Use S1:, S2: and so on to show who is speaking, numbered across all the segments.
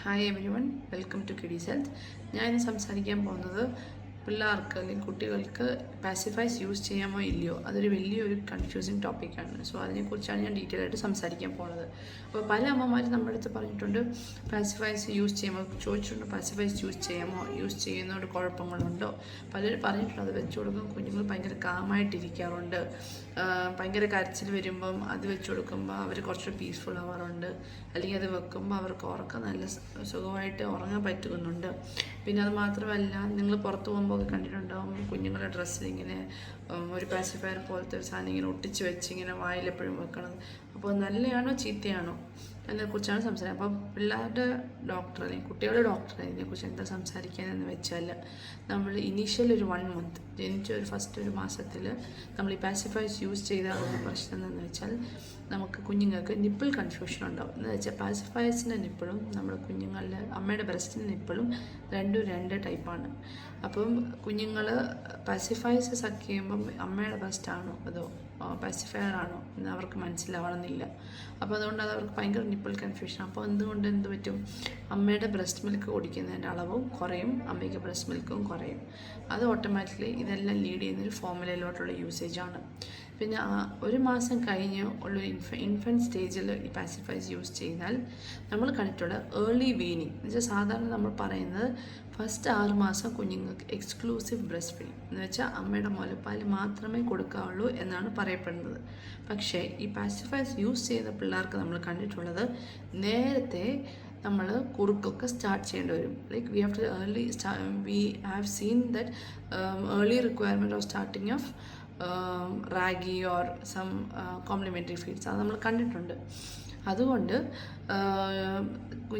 S1: Hi everyone, welcome to kiddies health. ഞാനിന്ന് സംസാരിക്കാൻ പോകുന്നത് പിള്ളേർക്ക് അല്ലെങ്കിൽ കുട്ടികൾക്ക് പാസിഫൈസ് യൂസ് ചെയ്യാമോ ഇല്ലയോ, അതൊരു വലിയൊരു കൺഫ്യൂസിങ് ടോപ്പിക്കാണ്. സോ അതിനെക്കുറിച്ചാണ് ഞാൻ ഡീറ്റെയിൽ ആയിട്ട് സംസാരിക്കാൻ പോകുന്നത്. അപ്പോൾ പല അമ്മമാരും നമ്മുടെ അടുത്ത് പറഞ്ഞിട്ടുണ്ട് പാസിഫൈസ് യൂസ് ചെയ്യുമ്പോൾ ചോദിച്ചിട്ടുണ്ട്, പാസിഫൈസ് യൂസ് ചെയ്യുന്നതുകൊണ്ട് കുഴപ്പങ്ങളുണ്ടോ. പലരും പറഞ്ഞിട്ടുണ്ട് അത് വെച്ച് കൊടുക്കും കുഞ്ഞുങ്ങൾ ഭയങ്കര കാമായിട്ടിരിക്കാറുണ്ട്, ഭയങ്കര കരച്ചിൽ വരുമ്പം അത് വെച്ച് കൊടുക്കുമ്പോൾ അവർ കുറച്ച് പീസ്ഫുൾ ആവാറുണ്ട്, അല്ലെങ്കിൽ അത് വെക്കുമ്പോൾ അവർക്ക് ഉറക്കം നല്ല സുഖമായിട്ട് ഉറങ്ങാൻ പറ്റുന്നുണ്ട്. പിന്നെ അത് മാത്രമല്ല, നിങ്ങൾ പുറത്ത് പോകുമ്പോൾ ഒക്കെ കണ്ടിട്ടുണ്ടാവും കുഞ്ഞുങ്ങളുടെ ഡ്രസ്സിൽ ഇങ്ങനെ ഒരു പാസിഫയർ പോലത്തെ ഒരു സാധനം ഇങ്ങനെ ഒട്ടിച്ച് വെച്ച് ഇങ്ങനെ വായിലെപ്പോഴും വെക്കണത്. അപ്പോൾ നല്ലതാണോ ചീത്തയാണോ അതിനെക്കുറിച്ചാണ് സംസാരിക്കുക. അപ്പോൾ പിള്ളേരുടെ ഡോക്ടർ അല്ലെങ്കിൽ കുട്ടികളുടെ ഡോക്ടർ ഇതിനെക്കുറിച്ച് എന്താ സംസാരിക്കാനെന്ന് വെച്ചാൽ, നമ്മൾ ഇനീഷ്യൽ ഒരു 1 month ജനിച്ച ഒരു ഫസ്റ്റ് ഒരു മാസത്തിൽ നമ്മൾ ഈ പാസിഫൈസ് യൂസ് ചെയ്താലുള്ള പ്രശ്നം എന്താണെന്ന് വെച്ചാൽ, നമുക്ക് കുഞ്ഞുങ്ങൾക്ക് നിപ്പിൾ കൺഫ്യൂഷൻ ഉണ്ടാവും. എന്ന് വെച്ചാൽ പാസിഫയേഴ്സിൻ്റെ നിപ്പിളും നമ്മുടെ കുഞ്ഞുങ്ങളുടെ അമ്മയുടെ ബ്രസ്റ്റിൻ്റെ നിപ്പിളും രണ്ട് ടൈപ്പാണ്. അപ്പം കുഞ്ഞുങ്ങൾ പാസിഫയേഴ്സ് സക്ക് ചെയ്യുമ്പം അമ്മയുടെ ബ്രസ്റ്റാണോ അതോ പാസിഫയർ ആണോ എന്ന് അവർക്ക് മനസ്സിലാവണമെന്നില്ല. അപ്പോൾ അതുകൊണ്ട് അത് അവർക്ക് ഭയങ്കര നിപ്പിൾ കൺഫ്യൂഷൻ. അപ്പോൾ എന്ത് പറ്റും, അമ്മയുടെ ബ്രസ്റ്റ് മിൽക്ക് കുടിക്കുന്നതിൻ്റെ അളവും കുറയും, അമ്മയ്ക്ക് ബ്രസ്റ്റ് മിൽക്കും കുറയും. അത് ഓട്ടോമാറ്റിക്കലി ഇതെല്ലാം ലീഡ് ചെയ്യുന്നൊരു ഫോർമുലയിലോട്ടുള്ള യൂസേജാണ്. പിന്നെ 1 മാസം കഴിഞ്ഞ് ഉള്ളൊരു ഇൻഫൻറ്റ് സ്റ്റേജിൽ ഈ പാസിഫൈസ് യൂസ് ചെയ്താൽ നമ്മൾ കണ്ടിട്ടുള്ള ഏർലി വീനിങ് എന്ന് വെച്ചാൽ, സാധാരണ നമ്മൾ പറയുന്നത് ഫസ്റ്റ് 6 മാസം കുഞ്ഞുങ്ങൾക്ക് എക്സ്ക്ലൂസീവ് ബ്രസ്റ്റ് ഫീഡിങ് എന്ന് വെച്ചാൽ അമ്മയുടെ മുലപ്പാൽ മാത്രമേ കൊടുക്കാവുള്ളൂ എന്നാണ് പറയപ്പെടുന്നത്. പക്ഷേ ഈ പാസിഫൈസ് യൂസ് ചെയ്യുന്ന പിള്ളേർക്ക് നമ്മൾ കണ്ടിട്ടുള്ളത് നേരത്തെ നമ്മൾ കുറുക്കൊക്കെ സ്റ്റാർട്ട് ചെയ്യേണ്ടി വരും. Like we have seen that early requirement of starting of ragi or some complementary feeds അത് നമ്മൾ കണ്ടിട്ടുണ്ട്. അതുകൊണ്ട്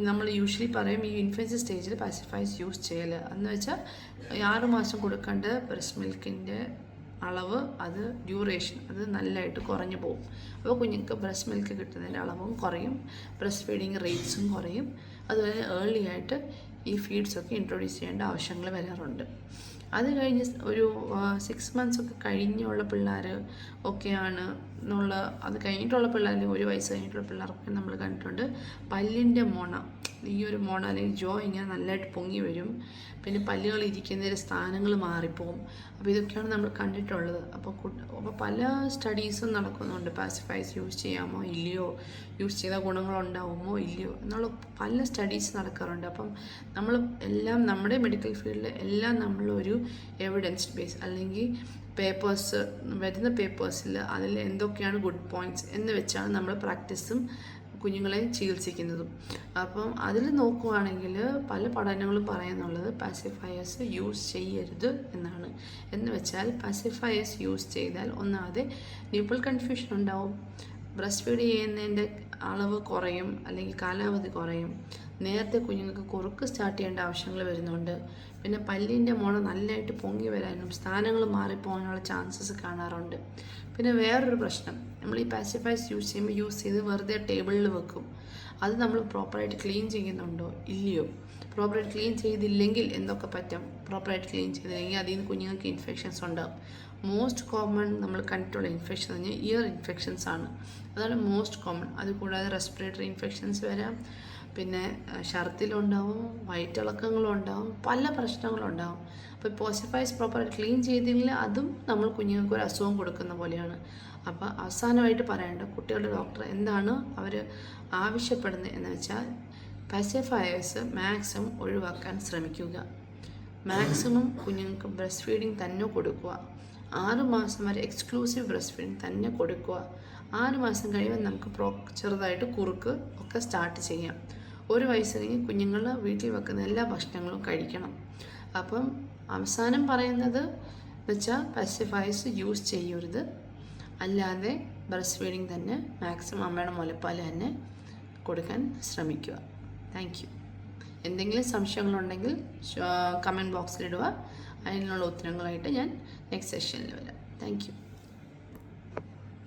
S1: നമ്മൾ യൂഷ്വലി പറയും ഈ ഇൻഫൻസി സ്റ്റേജിൽ പാസിഫൈസ് യൂസ് ചെയ്യൽ എന്ന് വെച്ചാൽ 6 മാസം കൊടുക്കേണ്ട ബ്രസ്റ്റ് മിൽക്കിൻ്റെ അളവ്, അത് ഡ്യൂറേഷൻ അത് നല്ലതായിട്ട് കുറഞ്ഞു പോകും. അപ്പോൾ കുഞ്ഞുങ്ങൾക്ക് ബ്രസ്റ്റ് മിൽക്ക് കിട്ടുന്നതിൻ്റെ അളവും കുറയും, ബ്രസ്റ്റ് ഫീഡിങ് റേറ്റ്സും കുറയും. അതുപോലെ ഏർലി ആയിട്ട് ഈ ഫീഡ്സൊക്കെ ഇൻട്രൊഡ്യൂസ് ചെയ്യേണ്ട ആവശ്യങ്ങൾ വരാറുണ്ട്. അത് കഴിഞ്ഞ് ഒരു 6 months ഒക്കെ കഴിഞ്ഞുള്ള പിള്ളേർ ഒക്കെയാണ് അത് കഴിഞ്ഞിട്ടുള്ള പിള്ളേർ, 1 വയസ്സ് കഴിഞ്ഞിട്ടുള്ള പിള്ളേർക്ക് നമ്മൾ കണ്ടിട്ടുണ്ട് പല്ലിൻ്റെ ഈ ഒരു അല്ലെങ്കിൽ ജോ ഇങ്ങനെ നല്ലതായിട്ട് പൊങ്ങി വരും. പിന്നെ പല്ലുകൾ ഇരിക്കുന്നതിൻ്റെ സ്ഥാനങ്ങൾ മാറിപ്പോവും. അപ്പോൾ ഇതൊക്കെയാണ് നമ്മൾ കണ്ടിട്ടുള്ളത്. അപ്പോൾ പല സ്റ്റഡീസും നടക്കുന്നുണ്ട്, പാസിഫൈസ് യൂസ് ചെയ്യാമോ ഇല്ലയോ, യൂസ് ചെയ്ത ഗുണങ്ങളുണ്ടാവുമോ ഇല്ലയോ എന്നുള്ള പല സ്റ്റഡീസ് നടക്കാറുണ്ട്. അപ്പം നമ്മൾ എല്ലാം നമ്മുടെ മെഡിക്കൽ ഫീൽഡിൽ എല്ലാം നമ്മളൊരു എവിഡൻസ് ബേസ് അല്ലെങ്കിൽ വരുന്ന പേപ്പേഴ്സിൽ അതിൽ എന്തൊക്കെയാണ് ഗുഡ് പോയിൻറ്റ്സ് എന്ന് വെച്ചാണ് നമ്മൾ പ്രാക്ടീസും കുഞ്ഞുങ്ങളെ ചികിത്സിക്കുന്നതും. അപ്പം അതിൽ നോക്കുകയാണെങ്കിൽ പല പഠനങ്ങളും പറയുന്നുള്ളത് പാസിഫയേഴ്സ് യൂസ് ചെയ്യരുത് എന്നാണ്. എന്ന് വെച്ചാൽ പാസിഫയേഴ്സ് യൂസ് ചെയ്താൽ ഒന്നാമത് നിപ്പിൾ കൺഫ്യൂഷൻ ഉണ്ടാവും, ബ്രസ്റ്റ് ഫീഡ് ചെയ്യുന്നതിൻ്റെ അളവ് കുറയും അല്ലെങ്കിൽ കാലാവധി കുറയും, നേരത്തെ കുഞ്ഞുങ്ങൾക്ക് കുറുക്ക് സ്റ്റാർട്ട് ചെയ്യേണ്ട ആവശ്യങ്ങൾ വരുന്നുണ്ട്, പിന്നെ പല്ലിൻ്റെ നല്ലതായിട്ട് പൊങ്ങി വരാനും സ്ഥാനങ്ങൾ മാറിപ്പോകാനുള്ള ചാൻസസ് കാണാറുണ്ട്. പിന്നെ വേറൊരു പ്രശ്നം, നമ്മൾ ഈ പാസിഫൈസ് യൂസ് ചെയ്ത് വെറുതെ ടേബിളിൽ വെക്കും. അത് നമ്മൾ പ്രോപ്പറായിട്ട് ക്ലീൻ ചെയ്യുന്നുണ്ടോ ഇല്ലയോ, പ്രോപ്പറായിട്ട് ക്ലീൻ ചെയ്തില്ലെങ്കിൽ എന്തൊക്കെ പറ്റും, പ്രോപ്പറായിട്ട് ക്ലീൻ ചെയ്തില്ലെങ്കിൽ അതിൽ നിന്ന് കുഞ്ഞുങ്ങൾക്ക് ഇൻഫെക്ഷൻസ് ഉണ്ടാകും. മോസ്റ്റ് കോമൺ നമ്മൾ കണ്ടിട്ടുള്ള ഇൻഫെക്ഷൻ എന്ന് പറഞ്ഞാൽ ഇയർ ഇൻഫെക്ഷൻസ് ആണ്. അതാണ് മോസ്റ്റ് കോമൺ. അതുകൂടാതെ റെസ്പിറേറ്ററി ഇൻഫെക്ഷൻസ് വരാം, പിന്നെ ഛർദിലുണ്ടാവും, വയറ്റിളക്കങ്ങളുണ്ടാവും, പല പ്രശ്നങ്ങളുണ്ടാവും. അപ്പോൾ പാസിഫൈസ് പ്രോപ്പറായിട്ട് ക്ലീൻ ചെയ്തില്ലെങ്കിൽ അതും നമ്മൾ കുഞ്ഞുങ്ങൾക്ക് ഒരു അസുഖം കൊടുക്കുന്ന പോലെയാണ്. അപ്പോൾ അവസാനമായിട്ട് പറയേണ്ട കുട്ടികളുടെ ഡോക്ടർ എന്താണ് അവർ ആവശ്യപ്പെടുന്നത് എന്ന് വെച്ചാൽ, പാസിഫയേഴ്സ് മാക്സിമം ഒഴിവാക്കാൻ ശ്രമിക്കുക. മാക്സിമം കുഞ്ഞുങ്ങൾക്ക് ബ്രസ്റ്റ് ഫീഡിങ് തന്നെ കൊടുക്കുക. 6 മാസം വരെ എക്സ്ക്ലൂസീവ് ബ്രസ്റ്റ് ഫീഡിങ് തന്നെ കൊടുക്കുക. 6 മാസം കഴിയുമ്പോൾ നമുക്ക് ചെറുതായിട്ട് കുറുക്ക് ഒക്കെ സ്റ്റാർട്ട് ചെയ്യാം. 1 വയസ്സ് കഴിഞ്ഞ് കുഞ്ഞുങ്ങൾ വീട്ടിൽ വെക്കുന്ന എല്ലാ ഭക്ഷണങ്ങളും കഴിക്കണം. അപ്പം അവസാനം പറയുന്നത് വെച്ചാൽ പാസിഫയേഴ്സ് യൂസ് ചെയ്യരുത്, അല്ലാതെ ബ്രസ്റ്റ് ഫീഡിങ് തന്നെ മാക്സിമം അമ്മയുടെ മുലപ്പാൽ തന്നെ കൊടുക്കാൻ ശ്രമിക്കുക. Thank you. എന്തെങ്കിലും സംശയങ്ങളുണ്ടെങ്കിൽ കമൻറ്റ് ബോക്സിലിടുക. അതിനുള്ള ഉത്തരങ്ങളായിട്ട് ഞാൻ നെക്സ്റ്റ് സെഷനിൽ വരാം. Thank you.